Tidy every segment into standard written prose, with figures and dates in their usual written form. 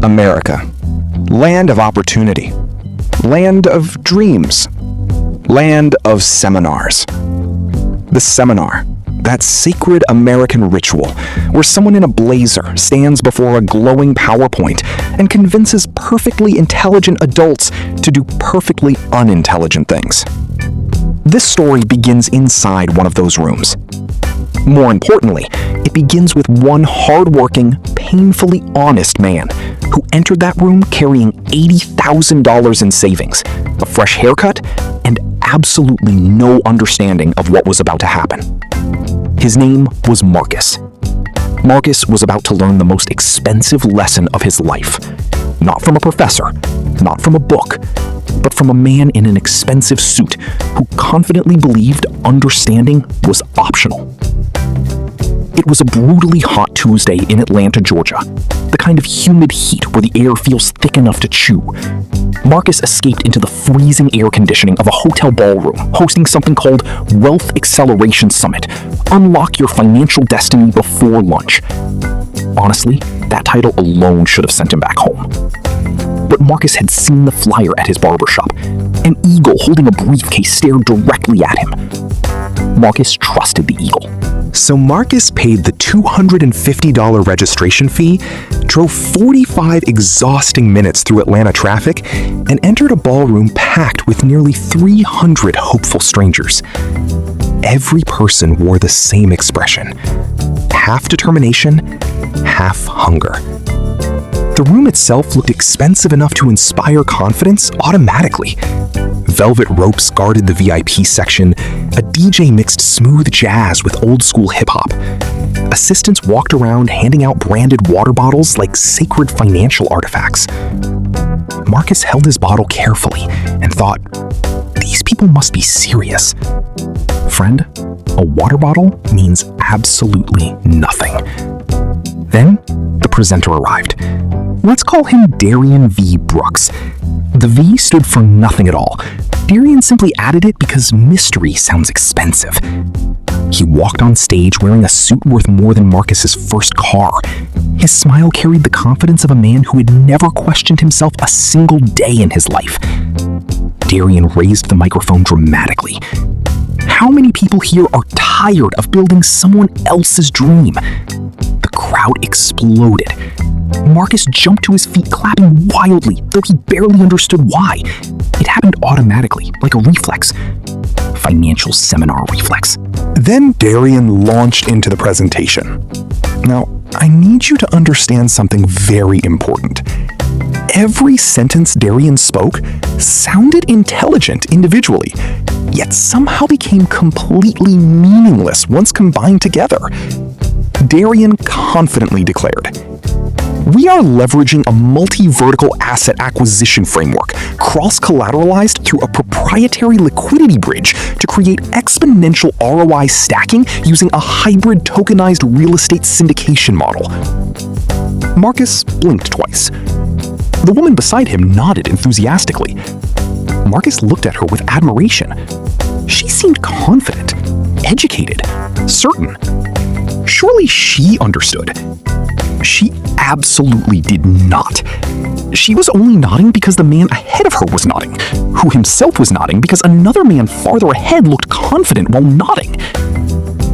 America. Land of opportunity. Land of dreams. Land of seminars. The seminar, that sacred American ritual where someone in a blazer stands before a glowing PowerPoint and convinces perfectly intelligent adults to do perfectly unintelligent things. This story begins inside one of those rooms. More importantly, it begins with one hardworking, painfully honest man who entered that room carrying $80,000 in savings, a fresh haircut, and absolutely no understanding of what was about to happen. His name was Marcus. Marcus was about to learn the most expensive lesson of his life. Not from a professor, not from a book, but from a man in an expensive suit who confidently believed understanding was optional. It was a brutally hot Tuesday in Atlanta, Georgia, the kind of humid heat where the air feels thick enough to chew. Marcus escaped into the freezing air conditioning of a hotel ballroom, hosting something called Wealth Acceleration Summit. Unlock your financial destiny before lunch. Honestly, that title alone should have sent him back home. But Marcus had seen the flyer at his barbershop. An eagle holding a briefcase stared directly at him. Marcus trusted the eagle. So Marcus paid the $250 registration fee, drove 45 exhausting minutes through Atlanta traffic, and entered a ballroom packed with nearly 300 hopeful strangers. Every person wore the same expression: half determination, half hunger. The room itself looked expensive enough to inspire confidence automatically. Velvet ropes guarded the VIP section. A DJ mixed smooth jazz with old-school hip-hop. Assistants walked around handing out branded water bottles like sacred financial artifacts. Marcus held his bottle carefully and thought, these people must be serious. Friend, a water bottle means absolutely nothing. Then, the presenter arrived. Let's call him Darian V. Brooks. The V stood for nothing at all. Darian simply added it because mystery sounds expensive. He walked on stage wearing a suit worth more than Marcus's first car. His smile carried the confidence of a man who had never questioned himself a single day in his life. Darian raised the microphone dramatically. How many people here are tired of building someone else's dream? The crowd exploded. Marcus jumped to his feet, clapping wildly, though he barely understood why. It happened automatically, like a reflex. Financial seminar reflex. Then Darian launched into the presentation. Now, I need you to understand something very important. Every sentence Darian spoke sounded intelligent individually, yet somehow became completely meaningless once combined together. Darian confidently declared, "We are leveraging a multi-vertical asset acquisition framework, cross-collateralized through a proprietary liquidity bridge to create exponential ROI stacking using a hybrid tokenized real estate syndication model." Marcus blinked twice. The woman beside him nodded enthusiastically. Marcus looked at her with admiration. She seemed confident, educated, certain. Surely she understood. She absolutely did not. She was only nodding because the man ahead of her was nodding, who himself was nodding because another man farther ahead looked confident while nodding.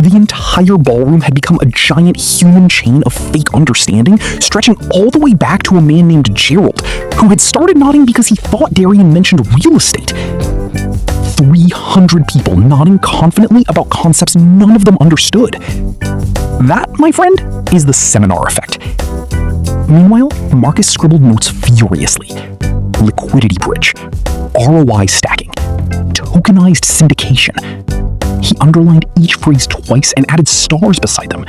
The entire ballroom had become a giant human chain of fake understanding, stretching all the way back to a man named Gerald, who had started nodding because he thought Darian mentioned real estate. 300 people nodding confidently about concepts none of them understood. That, my friend, is the seminar effect. Meanwhile, Marcus scribbled notes furiously. Liquidity bridge, ROI stacking, tokenized syndication. He underlined each phrase twice and added stars beside them.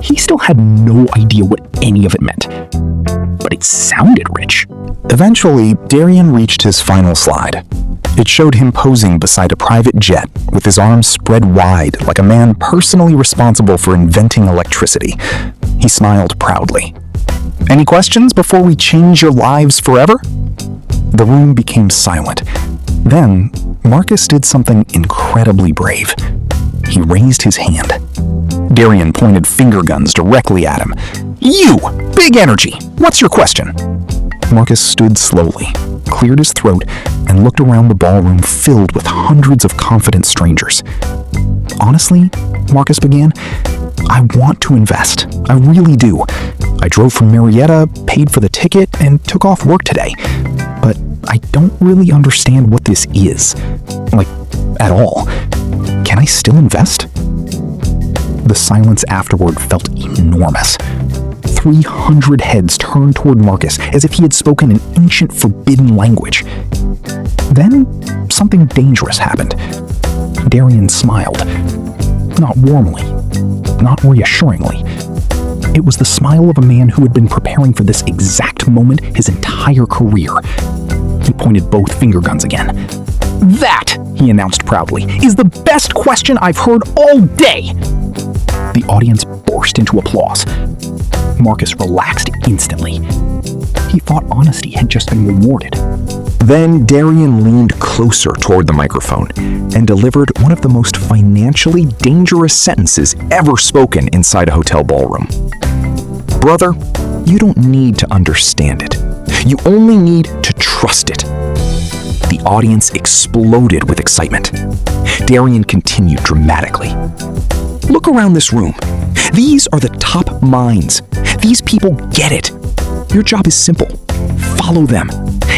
He still had no idea what any of it meant, but it sounded rich. Eventually, Darian reached his final slide. It showed him posing beside a private jet with his arms spread wide like a man personally responsible for inventing electricity. He smiled proudly. Any questions before we change your lives forever? The room became silent. Then, Marcus did something incredibly brave. He raised his hand. Darian pointed finger guns directly at him. You! Big energy! What's your question? Marcus stood slowly, cleared his throat, and looked around the ballroom filled with hundreds of confident strangers. Honestly, Marcus began, I want to invest. I really do. I drove from Marietta, paid for the ticket, and took off work today. But I don't really understand what this is. Like, at all. Can I still invest? The silence afterward felt enormous. 300 heads turned toward Marcus as if he had spoken an ancient forbidden language. Then, something dangerous happened. Darian smiled. Not warmly, not reassuringly. It was the smile of a man who had been preparing for this exact moment his entire career. He pointed both finger guns again. That, he announced proudly, is the best question I've heard all day! The audience burst into applause. Marcus relaxed instantly. He thought honesty had just been rewarded. Then Darian leaned closer toward the microphone and delivered one of the most financially dangerous sentences ever spoken inside a hotel ballroom. Brother, you don't need to understand it. You only need to trust it. The audience exploded with excitement. Darian continued dramatically. Look around this room. These are the top minds. These people get it. Your job is simple. Follow them.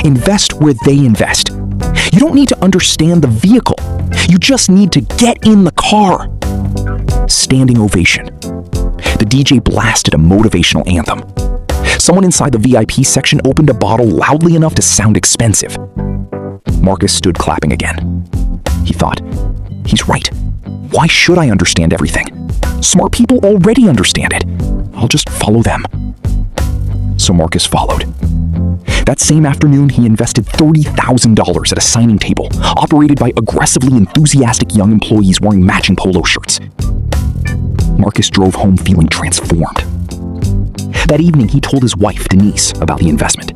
Invest where they invest. You don't need to understand the vehicle. You just need to get in the car. Standing ovation. The DJ blasted a motivational anthem. Someone inside the VIP section opened a bottle loudly enough to sound expensive. Marcus stood clapping again. He thought, he's right. Why should I understand everything? Smart people already understand it. I'll just follow them. So Marcus followed. That same afternoon, he invested $30,000 at a signing table, operated by aggressively enthusiastic young employees wearing matching polo shirts. Marcus drove home feeling transformed. That evening, he told his wife, Denise, about the investment.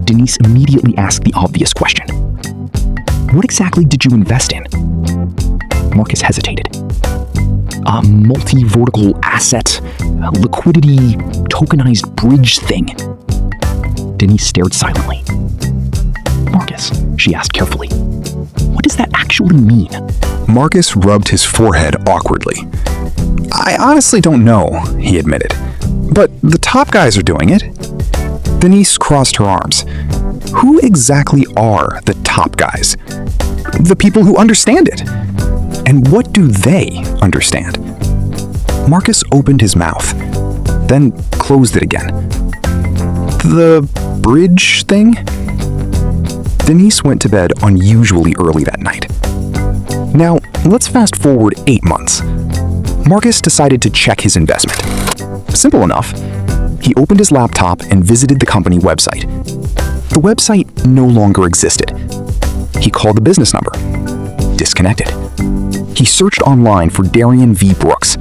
Denise immediately asked the obvious question. What exactly did you invest in? Marcus hesitated. A multi-vertical asset, a liquidity, tokenized bridge thing. Denise stared silently. Marcus, she asked carefully, what does that actually mean? Marcus rubbed his forehead awkwardly. I honestly don't know, he admitted. But the top guys are doing it. Denise crossed her arms. Who exactly are the top guys? The people who understand it. And what do they understand? Marcus opened his mouth, then closed it again. The bridge thing? Denise went to bed unusually early that night. Now, let's fast forward 8 months. Marcus decided to check his investment. Simple enough. He opened his laptop and visited the company website. The website no longer existed. He called the business number. Disconnected. He searched online for Darian V. Brooks.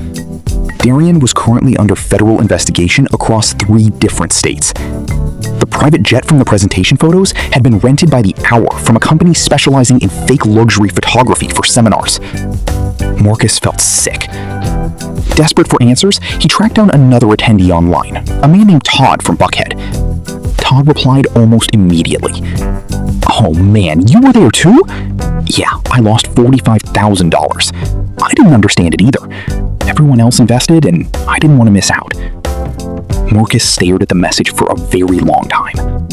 Darian was currently under federal investigation across 3 different states. The private jet from the presentation photos had been rented by the hour from a company specializing in fake luxury photography for seminars. Marcus felt sick. Desperate for answers, he tracked down another attendee online, a man named Todd from Buckhead. Todd replied almost immediately. Oh man, you were there too? Yeah, I lost $45,000. I didn't understand it either. Everyone else invested and I didn't want to miss out. Marcus stared at the message for a very long time.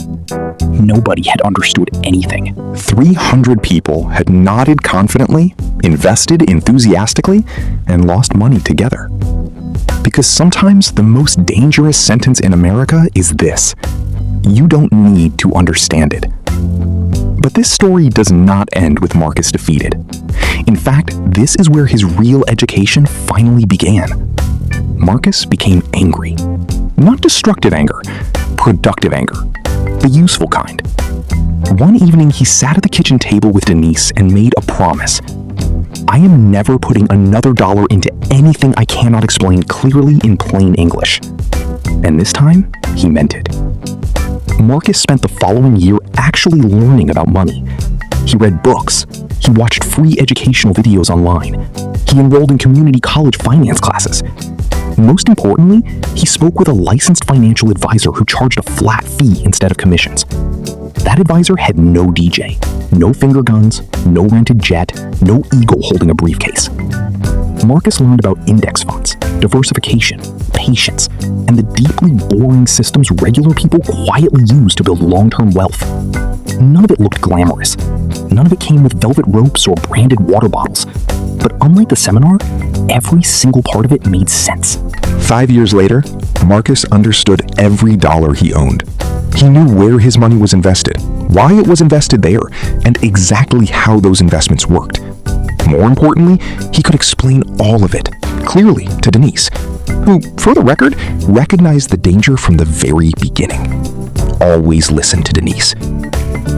Nobody had understood anything. 300 people had nodded confidently, invested enthusiastically, and lost money together. Because sometimes the most dangerous sentence in America is this: you don't need to understand it. But this story does not end with Marcus defeated. In fact, this is where his real education finally began. Marcus became angry. Not destructive anger, productive anger, the useful kind. One evening, he sat at the kitchen table with Denise and made a promise. I am never putting another dollar into anything I cannot explain clearly in plain English. And this time, he meant it. Marcus spent the following year actually learning about money. He read books. He watched free educational videos online. He enrolled in community college finance classes. Most importantly, he spoke with a licensed financial advisor who charged a flat fee instead of commissions. That advisor had no DJ, no finger guns, no rented jet, no eagle holding a briefcase. Marcus learned about index funds, diversification, patience, and the deeply boring systems regular people quietly use to build long-term wealth. None of it looked glamorous. None of it came with velvet ropes or branded water bottles. But unlike the seminar, every single part of it made sense. 5 years later, Marcus understood every dollar he owned. He knew where his money was invested, why it was invested there, and exactly how those investments worked. More importantly, he could explain all of it clearly to Denise, who, for the record, recognized the danger from the very beginning. Always listen to Denise.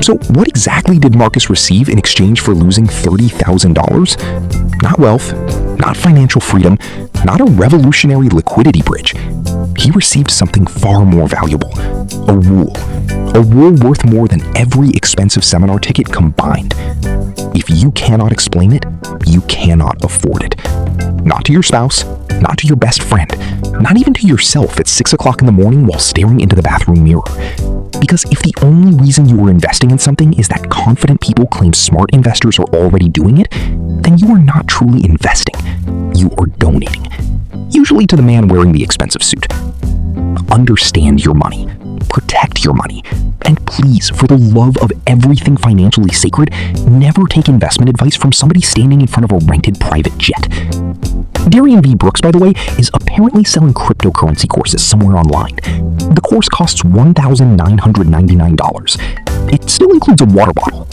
So what exactly did Marcus receive in exchange for losing $30,000? Not wealth, not financial freedom, not a revolutionary liquidity bridge. He received something far more valuable, a rule. A rule worth more than every expensive seminar ticket combined. If you cannot explain it, you cannot afford it. Not to your spouse, not to your best friend, not even to yourself at 6 o'clock in the morning while staring into the bathroom mirror. Because if the only reason you are investing in something is that confident people claim smart investors are already doing it, then you are not truly investing. You are donating. Usually to the man wearing the expensive suit. Understand your money. Protect your money. And please, for the love of everything financially sacred, never take investment advice from somebody standing in front of a rented private jet. Darian V. Brooks, by the way, is apparently selling cryptocurrency courses somewhere online. The course costs $1,999. It still includes a water bottle.